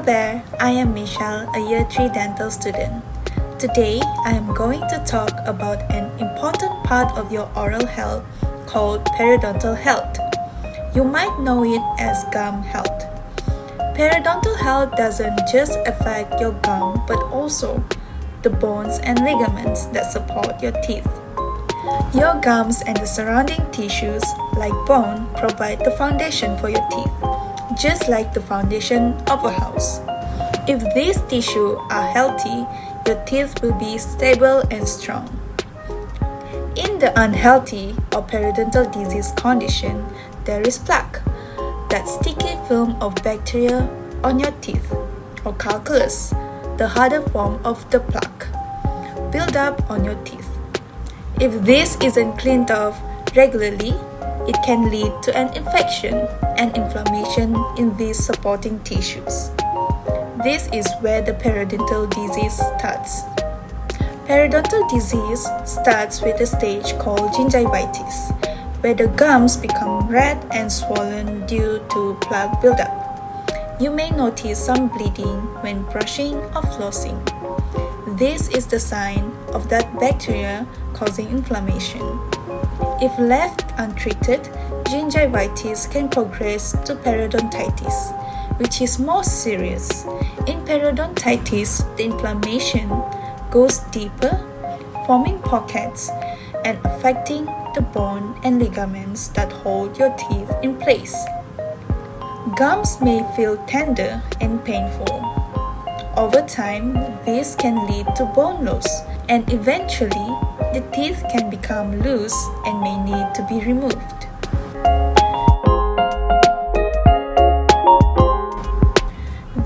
there, I am Michelle, a Year 3 dental student. Today, I am going to talk about an important part of your oral health called periodontal health. You might know it as gum health. Periodontal health doesn't just affect your gum but also the bones and ligaments that support your teeth. Your gums and the surrounding tissues, like bone, provide the foundation for your teeth, just like the foundation of a house. If these tissues are healthy, your teeth will be stable and strong. In the unhealthy or periodontal disease condition, there is plaque, that sticky film of bacteria on your teeth, or calculus, the harder form of the plaque, build up on your teeth. If this isn't cleaned off regularly, it can lead to an infection and inflammation in these supporting tissues. This is where the periodontal disease starts. Periodontal disease starts with a stage called gingivitis, where the gums become red and swollen due to plaque buildup. You may notice some bleeding when brushing or flossing. This is the sign of that bacteria causing inflammation. If left untreated, gingivitis can progress to periodontitis, which is more serious. In periodontitis, the inflammation goes deeper, forming pockets and affecting the bone and ligaments that hold your teeth in place. Gums may feel tender and painful. Over time, this can lead to bone loss, and eventually, the teeth can become loose and may need to be removed.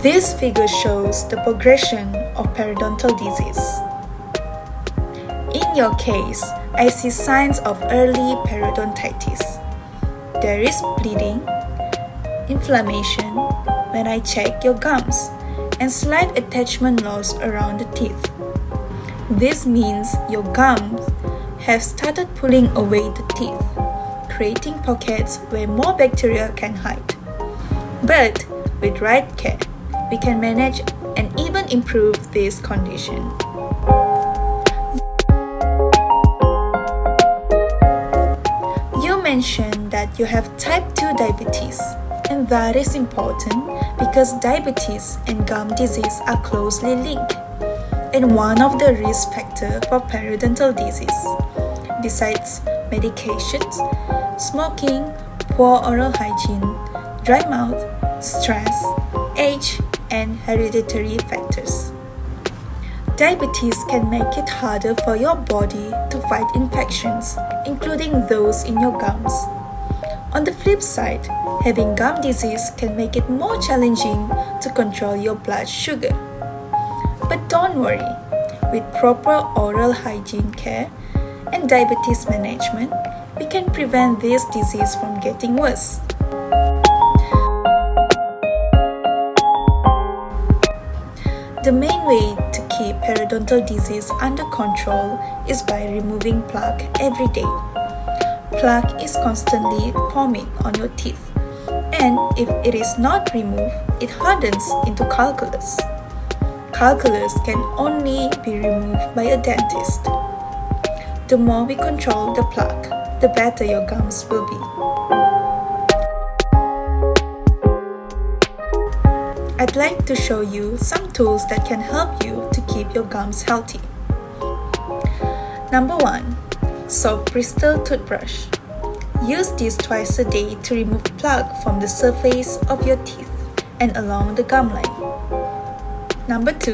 This figure shows the progression of periodontal disease. In your case, I see signs of early periodontitis. There is bleeding, inflammation when I check your gums, and slight attachment loss around the teeth. This means your gums have started pulling away the teeth, creating pockets where more bacteria can hide. But with right care, we can manage and even improve this condition. You mentioned that you have type 2 diabetes, and that is important because diabetes and gum disease are closely linked and one of the risk factors for periodontal disease. Besides medications, smoking, poor oral hygiene, dry mouth, stress, age, and hereditary factors. Diabetes can make it harder for your body to fight infections, including those in your gums. On the flip side, having gum disease can make it more challenging to control your blood sugar. But don't worry, with proper oral hygiene care and diabetes management, we can prevent this disease from getting worse. The main way to keep periodontal disease under control is by removing plaque every day. Plaque is constantly forming on your teeth, and if it is not removed, it hardens into calculus. Calculus can only be removed by a dentist. The more we control the plaque, the better your gums will be. I'd like to show you some tools that can help you to keep your gums healthy. Number 1. Soft bristle toothbrush. Use this twice a day to remove plaque from the surface of your teeth and along the gum line. Number 2.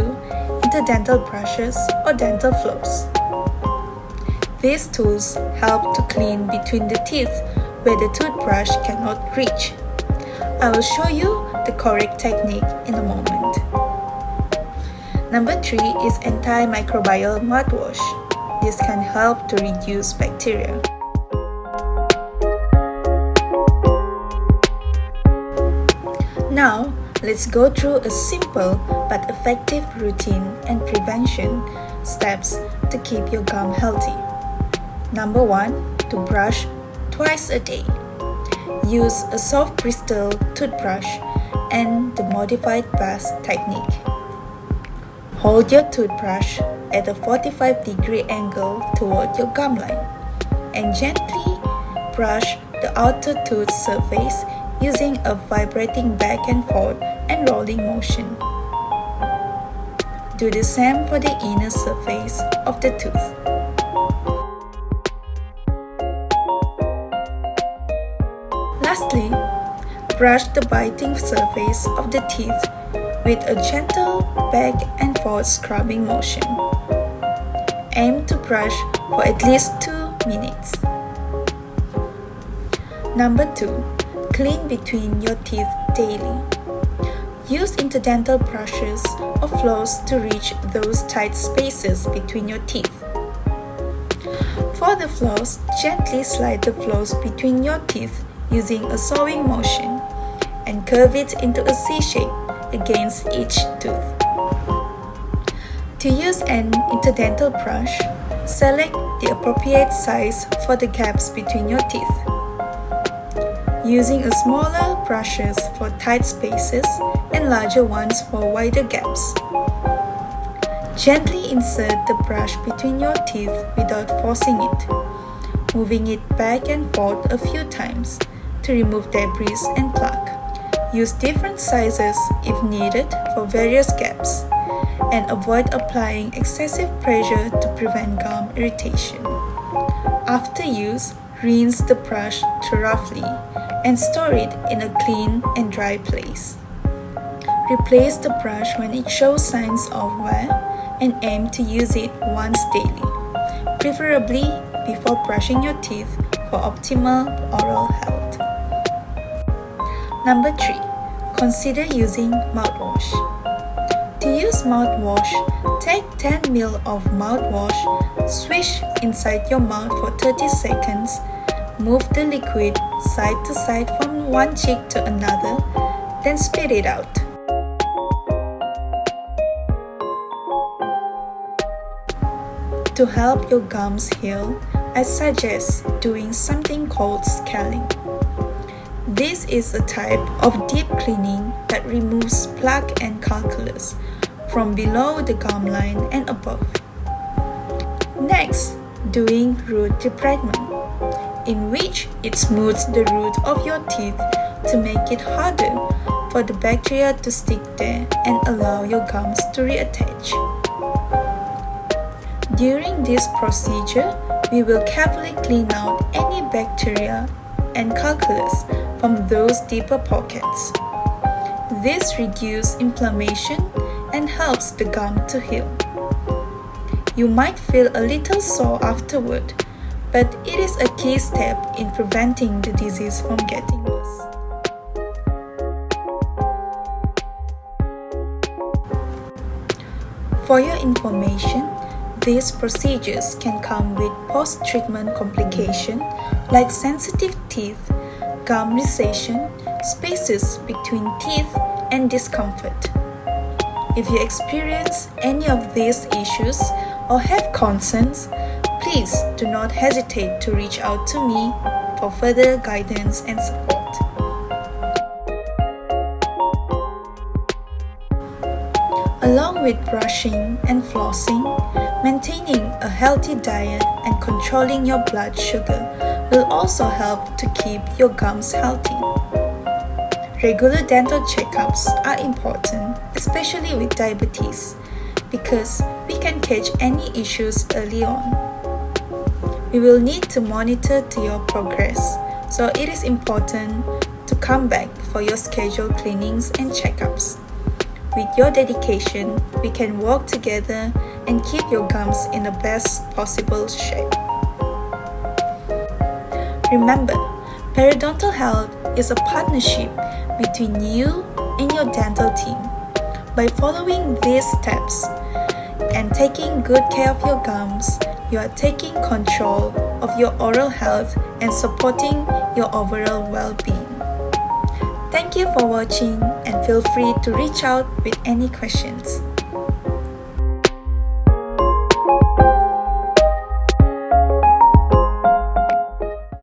Interdental brushes or dental floss. These tools help to clean between the teeth where the toothbrush cannot reach. I will show you the correct technique in a moment. Number 3 is antimicrobial mouthwash. This can help to reduce bacteria. Now, let's go through a simple but effective routine and prevention steps to keep your gum healthy. Number 1, to brush twice a day. Use a soft bristle toothbrush and the modified buzz technique. Hold your toothbrush at a 45-degree angle toward your gum line and gently brush the outer tooth surface using a vibrating back and forth and rolling motion. Do the same for the inner surface of the tooth. Lastly, brush the biting surface of the teeth with a gentle back and forth scrubbing motion. Aim to brush for at least 2 minutes. Number 2. Clean between your teeth daily. Use interdental brushes or floss to reach those tight spaces between your teeth. For the floss, gently slide the floss between your teeth using a sawing motion and curve it into a C shape against each tooth. To use an interdental brush, select the appropriate size for the gaps between your teeth. Using smaller brushes for tight spaces and larger ones for wider gaps. Gently insert the brush between your teeth without forcing it, moving it back and forth a few times to remove debris and plaque. Use different sizes if needed for various gaps, and avoid applying excessive pressure to prevent gum irritation. After use, rinse the brush thoroughly and store it in a clean and dry place. Replace the brush when it shows signs of wear and aim to use it once daily, preferably before brushing your teeth for optimal oral health. Number 3. Consider using mouthwash. To use mouthwash, take 10 ml of mouthwash, swish inside your mouth for 30 seconds, move the liquid side to side from one cheek to another, then spit it out. To help your gums heal, I suggest doing something called scaling. This is a type of deep cleaning that removes plaque and calculus from below the gum line and above. Next, doing root debridement, in which it smooths the root of your teeth to make it harder for the bacteria to stick there and allow your gums to reattach. During this procedure, we will carefully clean out any bacteria and calculus from those deeper pockets. This reduces inflammation and helps the gum to heal. You might feel a little sore afterward, but it is a key step in preventing the disease from getting worse. For your information, these procedures can come with post-treatment complications like sensitive teeth, gum recession, spaces between teeth, and discomfort. If you experience any of these issues or have concerns, please do not hesitate to reach out to me for further guidance and support. Along with brushing and flossing, maintaining a healthy diet and controlling your blood sugar will also help to keep your gums healthy. Regular dental checkups are important, especially with diabetes, because we can catch any issues early on. We will need to monitor to your progress, so it is important to come back for your scheduled cleanings and checkups. With your dedication, we can work together and keep your gums in the best possible shape. Remember, periodontal health is a partnership between you and your dental team. By following these steps and taking good care of your gums, you are taking control of your oral health and supporting your overall well-being. Thank you for watching and feel free to reach out with any questions.